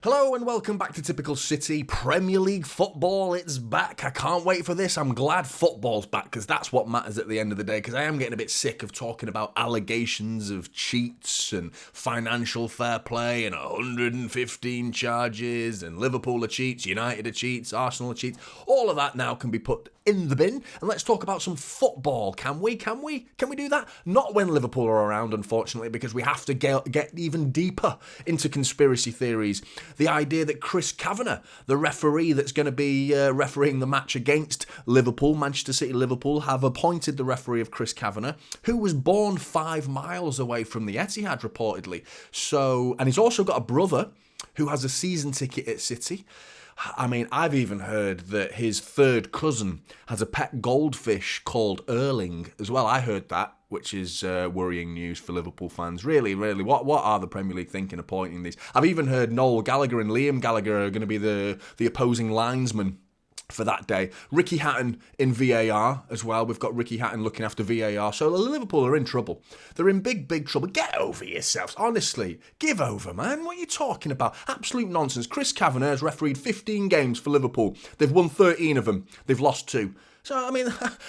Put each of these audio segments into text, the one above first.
Hello and welcome back to Typical City. Premier League football, it's back. I can't wait for this. I'm glad football's back because that's what matters at the end of the day, because I am getting a bit sick of talking about allegations of cheats and financial fair play and 115 charges and Liverpool are cheats, United are cheats, Arsenal are cheats. All of that now can be put in the bin and let's talk about some football. Can we do that? Not when Liverpool are around, unfortunately, because we have to get even deeper into conspiracy theories. The idea that Chris Kavanagh, the referee that's going to be refereeing the match against Liverpool, Manchester City Liverpool, have appointed the referee of Chris Kavanagh, who was born 5 miles away from the Etihad, reportedly. And he's also got a brother who has a season ticket at City. I mean, I've even heard that his third cousin has a pet goldfish called Erling as well. I heard that, which is worrying news for Liverpool fans. Really, what are the Premier League thinking appointing these? I've even heard Noel Gallagher and Liam Gallagher are going to be the opposing linesmen for that day. Ricky Hatton in VAR as well. We've got Ricky Hatton looking after VAR. So Liverpool are in trouble. They're in big trouble. Get over yourselves. Honestly, give over, man. What are you talking about? Absolute nonsense. Chris Kavanagh has refereed 15 games for Liverpool. They've won 13 of them. They've lost 2. So, I mean,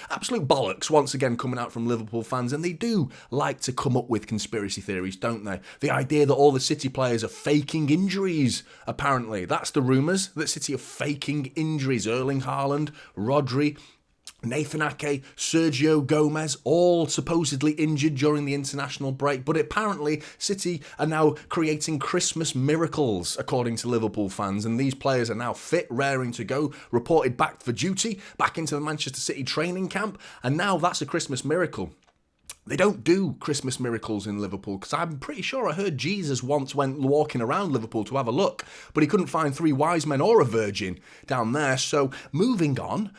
absolute bollocks once again coming out from Liverpool fans. And they do like to come up with conspiracy theories, don't they? The idea that all the City players are faking injuries, apparently. That's the rumours, that City are faking injuries. Erling Haaland, Rodri, Nathan Ake, Sergio Gomez, all supposedly injured during the international break. But apparently, City are now creating Christmas miracles, according to Liverpool fans. And these players are now fit, raring to go, reported back for duty, back into the Manchester City training camp. And now that's a Christmas miracle. They don't do Christmas miracles in Liverpool, because I'm pretty sure I heard Jesus once went walking around Liverpool to have a look, but he couldn't find 3 wise men or a virgin down there. So moving on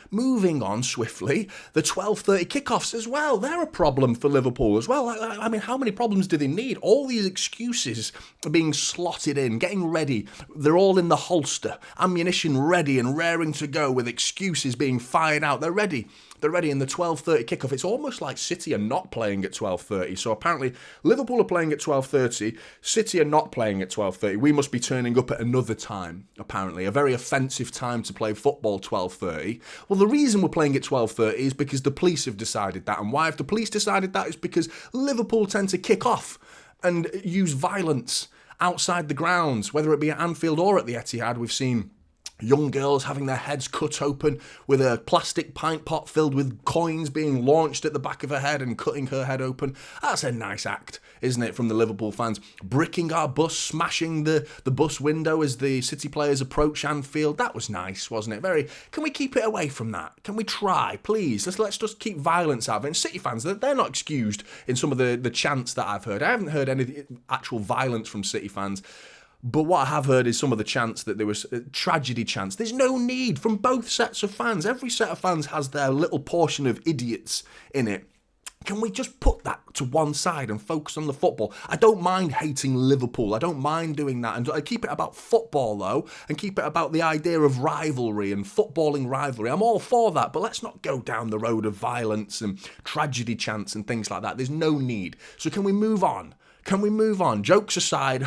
swiftly, the 12:30 kickoffs as well, they're a problem for Liverpool as well. I mean, how many problems do they need? All these excuses are being slotted in, getting ready. They're all in the holster, ammunition ready and raring to go, with excuses being fired out. They're ready in the 12:30 kickoff. It's almost like City are not playing at 12:30. So apparently Liverpool are playing at 12:30. City are not playing at 12:30. We must be turning up at another time, apparently. A very offensive time to play football, 12:30. Well, the reason we're playing at 12:30 is because the police have decided that. And why have the police decided that? Is because Liverpool tend to kick off and use violence outside the grounds, whether it be at Anfield or at the Etihad. We've seen young girls having their heads cut open with a plastic pint pot filled with coins being launched at the back of her head and cutting her head open. That's a nice act, isn't it, from the Liverpool fans? Bricking our bus, smashing the bus window as the City players approach Anfield. That was nice, wasn't it? Can we keep it away from that? Can we try, please? Let's just keep violence out of it. And City fans, they're not excused in some of the chants that I've heard. I haven't heard any actual violence from City fans. But what I have heard is some of the chants that there was tragedy chants. There's no need from both sets of fans. Every set of fans has their little portion of idiots in it. Can we just put that to one side and focus on the football? I don't mind hating Liverpool. I don't mind doing that. And I keep it about football, though, and keep it about the idea of rivalry and footballing rivalry. I'm all for that, but let's not go down the road of violence and tragedy chants and things like that. There's no need. So can we move on? Can we move on? Jokes aside,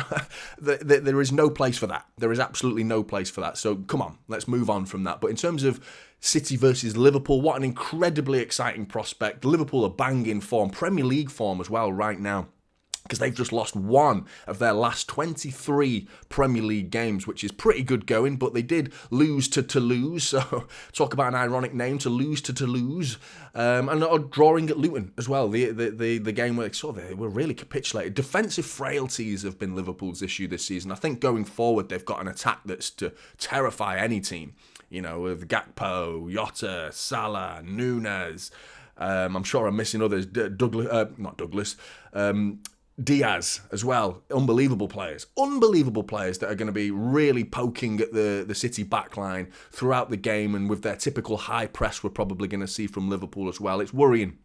there is no place for that. There is absolutely no place for that. So come on, let's move on from that. But in terms of City versus Liverpool, what an incredibly exciting prospect. Liverpool are banging form, Premier League form as well right now, because they've just lost 1 of their last 23 Premier League games, which is pretty good going, but they did lose to Toulouse, so talk about an ironic name, to lose to Toulouse, and drawing at Luton as well, the game where they were really capitulated. Defensive frailties have been Liverpool's issue this season. I think going forward, they've got an attack that's to terrify any team, with Gakpo, Jota, Salah, Núñez, I'm sure I'm missing others, Diaz as well. Unbelievable players that are going to be really poking at the City backline throughout the game, and with their typical high press we're probably going to see from Liverpool as well. It's worrying,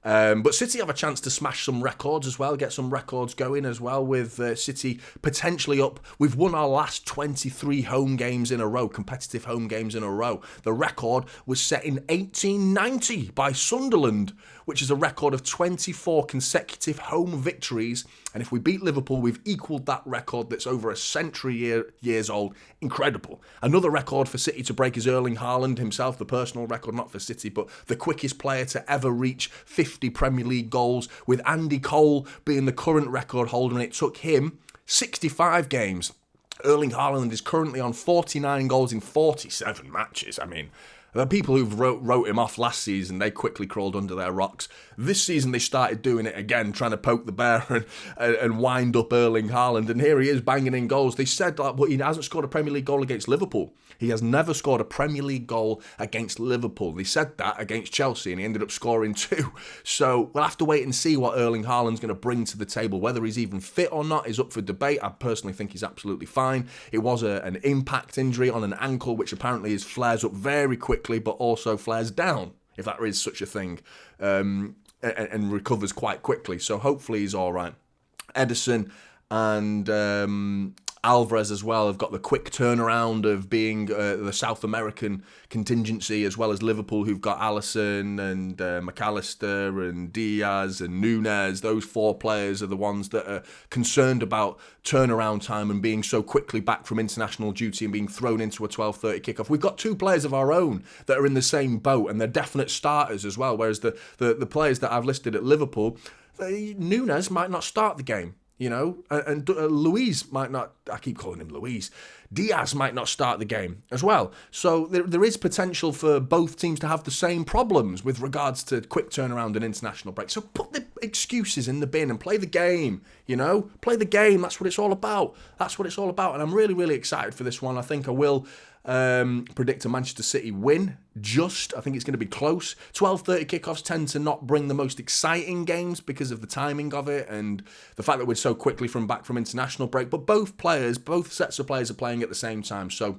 But City have a chance to smash some records as well, get some records going as well, with City potentially up. We've won our last 23 home games in a row, competitive home games in a row. The record was set in 1890 by Sunderland, which is a record of 24 consecutive home victories And if we beat Liverpool, we've equalled that record that's over a century years old. Incredible. Another record for City to break is Erling Haaland himself, the personal record, not for City, but the quickest player to ever reach 50 Premier League goals, with Andy Cole being the current record holder, and it took him 65 games. Erling Haaland is currently on 49 goals in 47 matches. I mean, the people who've wrote him off last season, they quickly crawled under their rocks. This season they started doing it again, trying to poke the bear and wind up Erling Haaland. And here he is banging in goals. They said that, but he hasn't scored a Premier League goal against Liverpool. He has never scored a Premier League goal against Liverpool. They said that against Chelsea, and he ended up scoring 2. So we'll have to wait and see what Erling Haaland's going to bring to the table. Whether he's even fit or not is up for debate. I personally think he's absolutely fine. It was an impact injury on an ankle, which apparently flares up very quickly, but also flares down, if that is such a thing, and recovers quite quickly. So hopefully he's all right. Ederson and Alvarez as well have got the quick turnaround of being the South American contingency, as well as Liverpool, who've got Alisson and McAllister and Diaz and Nunez. Those 4 players are the ones that are concerned about turnaround time and being so quickly back from international duty and being thrown into a 12:30 kickoff. We've got 2 players of our own that are in the same boat, and they're definite starters as well, whereas the players that I've listed at Liverpool, Nunez might not start the game. You know, and Luis might not, I keep calling him Luis, Diaz might not start the game as well. So there is potential for both teams to have the same problems with regards to quick turnaround and international break. So put the excuses in the bin and play the game, you know? Play the game, that's what it's all about. That's what it's all about. And I'm really, really excited for this one. I think I will predict a Manchester City win. I think it's going to be close. 12:30 kickoffs tend to not bring the most exciting games because of the timing of it and the fact that we're so quickly back from international break. But both sets of players are playing at the same time. So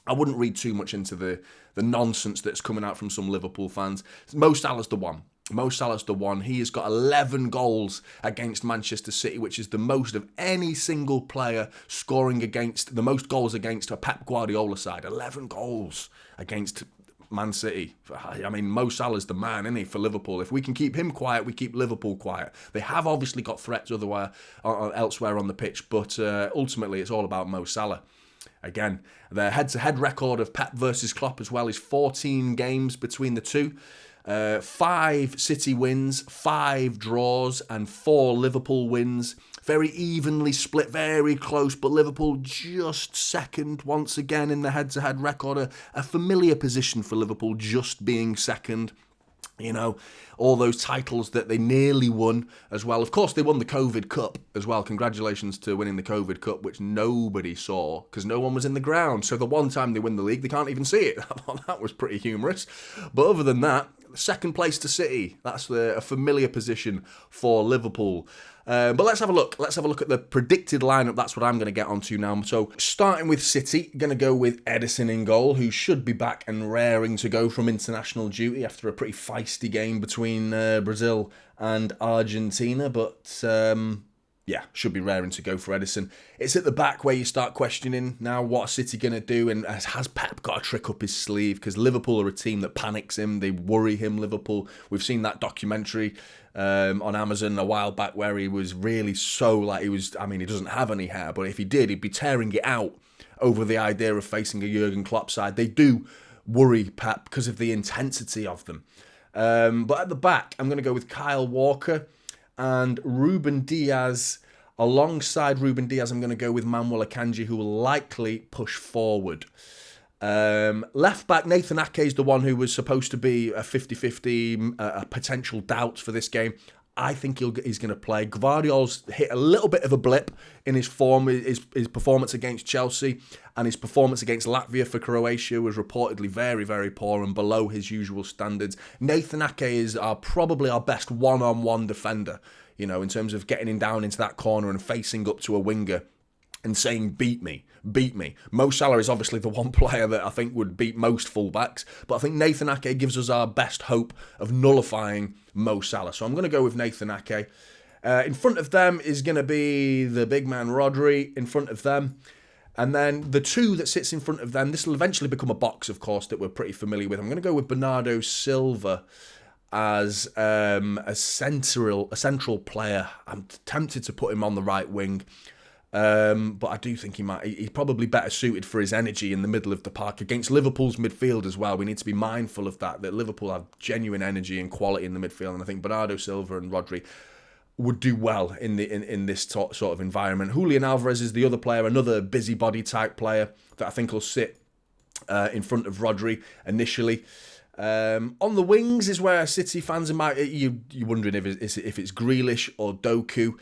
I wouldn't read too much into the nonsense that's coming out from some Liverpool fans. Mo Salah's the one. Mo Salah's the one. He has got 11 goals against Manchester City, which is the most of any single player scoring against the most goals against a Pep Guardiola side. 11 goals against Man City. I mean, Mo Salah's the man, isn't he, for Liverpool? If we can keep him quiet, we keep Liverpool quiet. They have obviously got threats elsewhere on the pitch, but ultimately it's all about Mo Salah. Again, their head-to-head record of Pep versus Klopp as well is 14 games between the two. 5 City wins, 5 draws, and 4 Liverpool wins. Very evenly split, very close, but Liverpool just second once again in the head-to-head record. A familiar position for Liverpool, just being second. You know, all those titles that they nearly won as well. Of course, they won the COVID Cup as well. Congratulations to winning the COVID Cup, which nobody saw because no one was in the ground. So the one time they win the league, they can't even see it. I thought that was pretty humorous. But other than that, second place to City. That's a familiar position for Liverpool. But let's have a look. Let's have a look at the predicted lineup. That's what I'm going to get onto now. So starting with City, going to go with Ederson in goal, who should be back and raring to go from international duty after a pretty feisty game between Brazil and Argentina. But yeah, should be raring to go for Ederson. It's at the back where you start questioning now what City going to do, and has Pep got a trick up his sleeve? Because Liverpool are a team that panics him, they worry him, Liverpool. We've seen that documentary on Amazon a while back where he was really he doesn't have any hair, but if he did, he'd be tearing it out over the idea of facing a Jurgen Klopp side. They do worry Pep because of the intensity of them. But at the back, I'm going to go with Kyle Walker and Ruben Diaz. Alongside Ruben Diaz, I'm going to go with Manuel Akanji, who will likely push forward. Left back, Nathan Ake is the one who was supposed to be a 50-50, a potential doubt for this game. I think he's going to play. Gvardiol's hit a little bit of a blip in his form. His performance against Chelsea and his performance against Latvia for Croatia was reportedly very, very poor and below his usual standards. Nathan Ake is probably our best one-on-one defender, you know, in terms of getting him down into that corner and facing up to a winger and saying, beat me. Mo Salah is obviously the one player that I think would beat most fullbacks, but I think Nathan Ake gives us our best hope of nullifying Mo Salah. So I'm going to go with Nathan Ake. In front of them is going to be the big man Rodri in front of them. And then the two that sits in front of them, this will eventually become a box, of course, that we're pretty familiar with. I'm going to go with Bernardo Silva as a central player. I'm tempted to put him on the right wing. But I do think he's probably better suited for his energy in the middle of the park against Liverpool's midfield as well. We need to be mindful of that Liverpool have genuine energy and quality in the midfield, and I think Bernardo Silva and Rodri would do well in this sort of environment. Julian Alvarez is the other player, another busybody type player that I think will sit in front of Rodri initially. On the wings is where City fans are you're wondering if it's Grealish or Doku.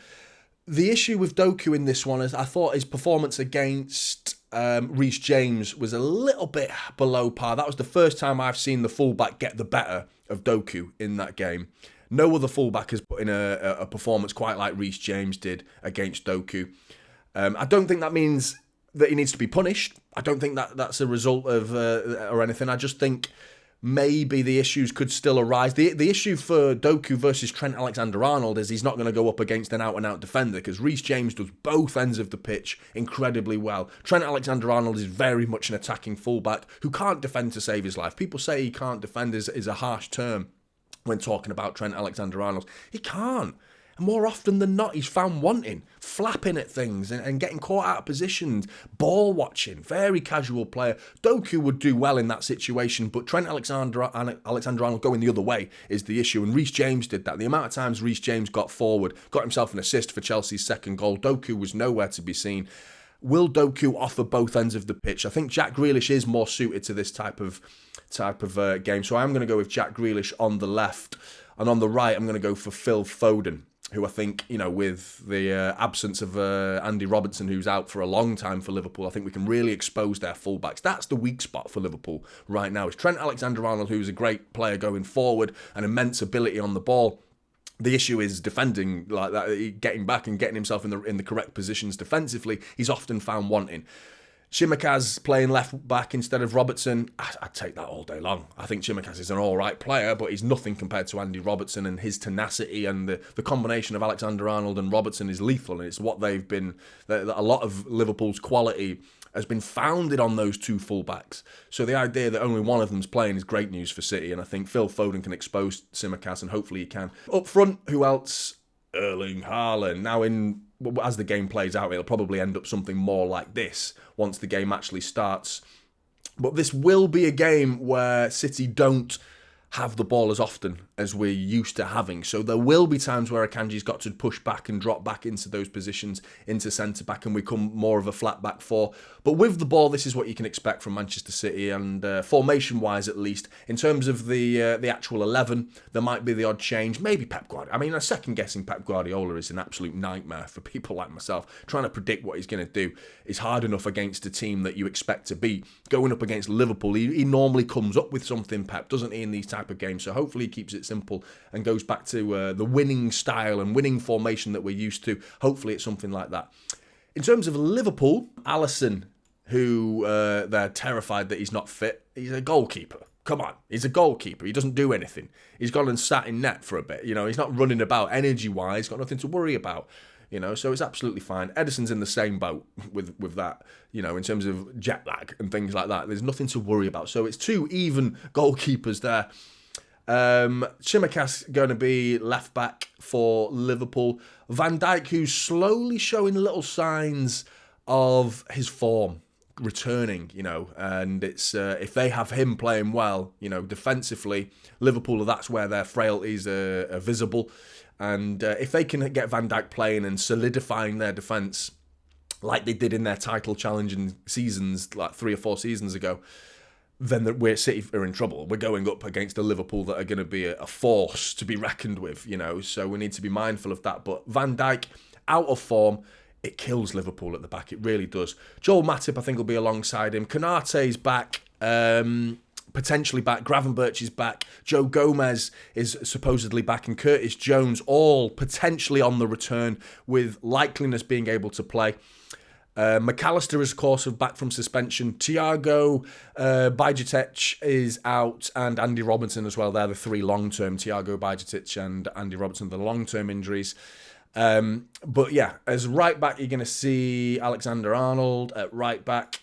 The issue with Doku in this one is I thought his performance against Reece James was a little bit below par. That was the first time I've seen the fullback get the better of Doku in that game. No other fullback has put in a performance quite like Reece James did against Doku. I don't think that means that he needs to be punished. I don't think that's a result of or anything. I just think maybe the issues could still arise. The issue for Doku versus Trent Alexander-Arnold is he's not going to go up against an out-and-out defender because Reece James does both ends of the pitch incredibly well. Trent Alexander-Arnold is very much an attacking fullback who can't defend to save his life. People say he can't defend is a harsh term when talking about Trent Alexander-Arnold. He can't. And more often than not, he's found wanting, flapping at things and getting caught out of positions, ball watching, very casual player. Doku would do well in that situation, but Trent Alexander-Arnold going the other way is the issue. And Reece James did that. The amount of times Reece James got forward, got himself an assist for Chelsea's second goal, Doku was nowhere to be seen. Will Doku offer both ends of the pitch? I think Jack Grealish is more suited to this type of game. So I'm going to go with Jack Grealish on the left. And on the right, I'm going to go for Phil Foden, who I think, with the absence of Andy Robertson, who's out for a long time for Liverpool, I think we can really expose their fullbacks. That's the weak spot for Liverpool right now. It's Trent Alexander-Arnold, who's a great player going forward, an immense ability on the ball. The issue is defending like that, getting back and getting himself in the correct positions defensively. He's often found wanting. Tsimikas playing left back instead of Robertson, I'd take that all day long. I think Tsimikas is an all right player, but he's nothing compared to Andy Robertson, and his tenacity and the combination of Alexander-Arnold and Robertson is lethal, and it's what they've been. A lot of Liverpool's quality has been founded on those two fullbacks. So the idea that only one of them's playing is great news for City, and I think Phil Foden can expose Tsimikas, and hopefully he can. Up front, who else? Erling Haaland. Now, as the game plays out, it'll probably end up something more like this once the game actually starts. But this will be a game where City don't have the ball as often as we're used to having. So there will be times where Akanji's got to push back and drop back into those positions, into centre-back, and become more of a flat-back four. But with the ball, this is what you can expect from Manchester City, and formation-wise at least. In terms of the actual 11, there might be the odd change. Maybe Pep Guardiola. I mean, second-guessing Pep Guardiola is an absolute nightmare for people like myself. Trying to predict what he's going to do is hard enough against a team that you expect to beat. Going up against Liverpool, he normally comes up with something, Pep, doesn't he, in these type of games? So hopefully he keeps it simple and goes back to the winning style and winning formation that we're used to. Hopefully it's something like that. In terms of Liverpool, Alisson, who they're terrified that he's not fit, he's a goalkeeper. Come on, he's a goalkeeper. He doesn't do anything. He's gone and sat in net for a bit. He's not running about energy-wise, got nothing to worry about. So it's absolutely fine. Ederson's in the same boat with that, in terms of jet lag and things like that. There's nothing to worry about. So it's two even goalkeepers there. Tsimikas going to be left back for Liverpool. Van Dijk, who's slowly showing little signs of his form returning, and it's if they have him playing well, defensively, Liverpool, that's where their frailties are visible. And if they can get Van Dijk playing and solidifying their defence like they did in their title challenging seasons, like 3 or 4 seasons ago, then City are in trouble. We're going up against a Liverpool that are going to be a force to be reckoned with, so we need to be mindful of that. But Van Dijk, out of form, it kills Liverpool at the back. It really does. Joel Matip, I think, will be alongside him. Konate's back, potentially back. Gravenberch is back. Joe Gomez is supposedly back, and Curtis Jones all potentially on the return, with likeliness being able to play. McAllister is, of course, back from suspension. Thiago Bajcetic is out, and Andy Robertson as well. They're the 3 long-term. Thiago Bajcetic and Andy Robertson, the long-term injuries. But yeah, as right back, you're going to see Alexander-Arnold at right back.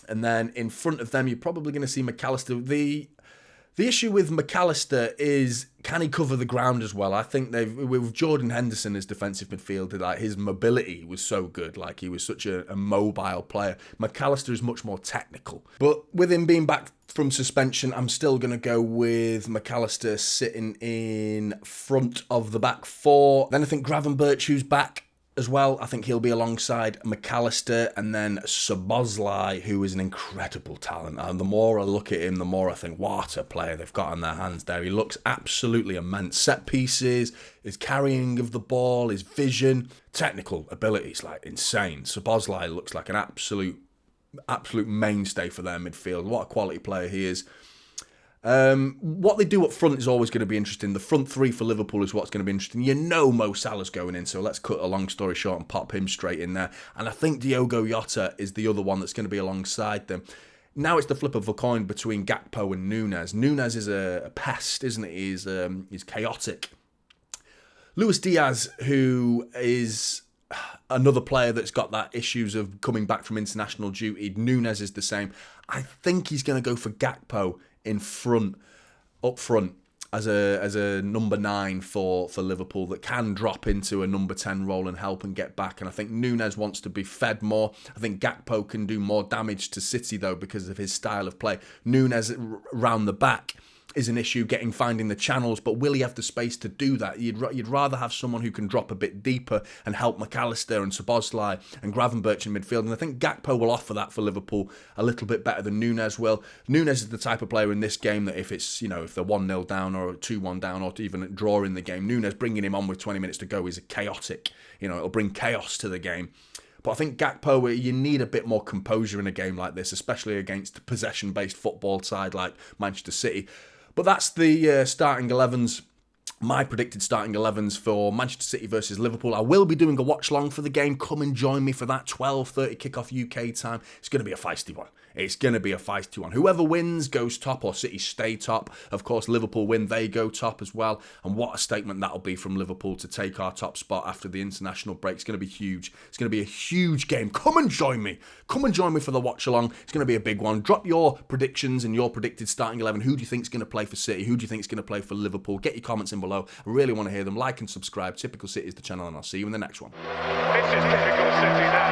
And then in front of them, you're probably going to see McAllister. The The issue with McAllister is, can he cover the ground as well? I think with Jordan Henderson as defensive midfielder, like his mobility was so good, like he was such a mobile player. McAllister is much more technical. But with him being back from suspension, I'm still going to go with McAllister sitting in front of the back four. Then I think Gravenberch, who's back as well, I think he'll be alongside McAllister, and then Szoboszlai, who is an incredible talent. And the more I look at him, the more I think, what a player they've got on their hands there. He looks absolutely immense. Set pieces, his carrying of the ball, his vision, technical abilities, like insane. Szoboszlai looks like an absolute mainstay for their midfield. What a quality player he is. What they do up front is always going to be interesting. The front three for Liverpool is what's going to be interesting. You know Mo Salah's going in, so let's cut a long story short and pop him straight in there. And I think Diogo Jota is the other one that's going to be alongside them. Now it's the flip of a coin between Gakpo and Núñez. Núñez is a pest, isn't he? He's chaotic. Luis Diaz, who is another player that's got that issues of coming back from international duty. Núñez is the same. I think he's going to go for Gakpo up front as a number 9 for Liverpool that can drop into a number 10 role and help and get back. And I think Núñez wants to be fed more. I think Gakpo can do more damage to City though because of his style of play. Núñez round the back is an issue, finding the channels, but will he have the space to do that? You'd rather have someone who can drop a bit deeper and help McAllister and Szoboszlai and Gravenberch in midfield, and I think Gakpo will offer that for Liverpool a little bit better than Núñez will. Núñez is the type of player in this game that if it's, if they're 1-0 down or 2-1 down or even draw in the game, Núñez bringing him on with 20 minutes to go is chaotic. It'll bring chaos to the game. But I think Gakpo, you need a bit more composure in a game like this, especially against a possession-based football side like Manchester City. But that's the starting 11s, my predicted starting 11s for Manchester City versus Liverpool. I will be doing a watch-along for the game. Come and join me for that 12:30 kickoff UK time. It's going to be a feisty one. Whoever wins goes top, or City stay top. Of course, Liverpool win, they go top as well. And what a statement that'll be from Liverpool to take our top spot after the international break. It's going to be huge. It's going to be a huge game. Come and join me. Come and join me for the watch-along. It's going to be a big one. Drop your predictions and your predicted starting 11. Who do you think is going to play for City? Who do you think is going to play for Liverpool? Get your comments in below. I really want to hear them. Like and subscribe. Typical City is the channel, and I'll see you in the next one. This is typical City now.